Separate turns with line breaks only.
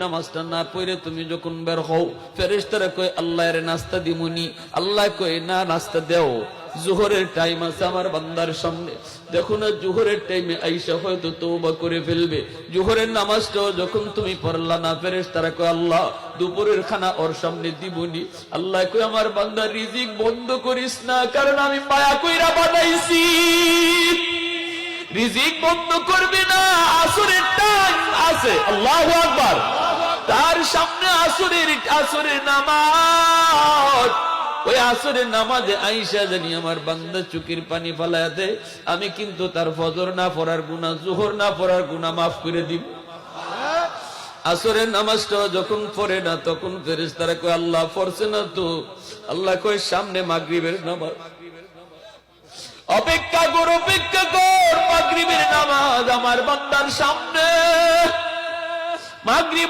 নামাজটা না পড়ে তুমি যখন বের হও, ফেরেশতারা কয় আল্লাহর নাস্তা দিমুনি। আল্লাহ কয় না, নাস্তা দেও, জোহরের টাইম আছে আমার বান্দার সামনে। দেখো না, জোহরের টাইমে আইসা হয়তো তওবা করে ফেলবে। জোহরের নামাজটাও যখন তুমি পড়লা না, ফেরেশতারা কয় আল্লাহ দুপুরের খানা ওর সামনে দিবনি। আল্লাহ কয় আমার বান্দার রিজিক বন্ধ করিস না, কারণ আমি মায়া কইরা বানাইছি। রিজিক বন্ধ করবে না, আসরের টাইম আছে, আল্লাহু আকবার, তার সামনে আসরের নামাজ। ওই আসরের নামাজে আইসা জানি আমার বান্দা চোখের পানি ফালায়া দেয়, আমি কিন্তু তার ফজর না পড়ার গুনাহ, যোহর না পড়ার গুনাহ মাফ করে দিব। আসরের নামাজটা যখন পড়ে না, তখন ফেরেশতারা কয় আল্লাহ পড়ছে না তো। আল্লাহ কয় সামনে মাগরিবের নামাজ, অপেক্ষা কর, অপেক্ষা কর, মাগরিবের নামাজ আমার বান্দার সামনে। মাগরিব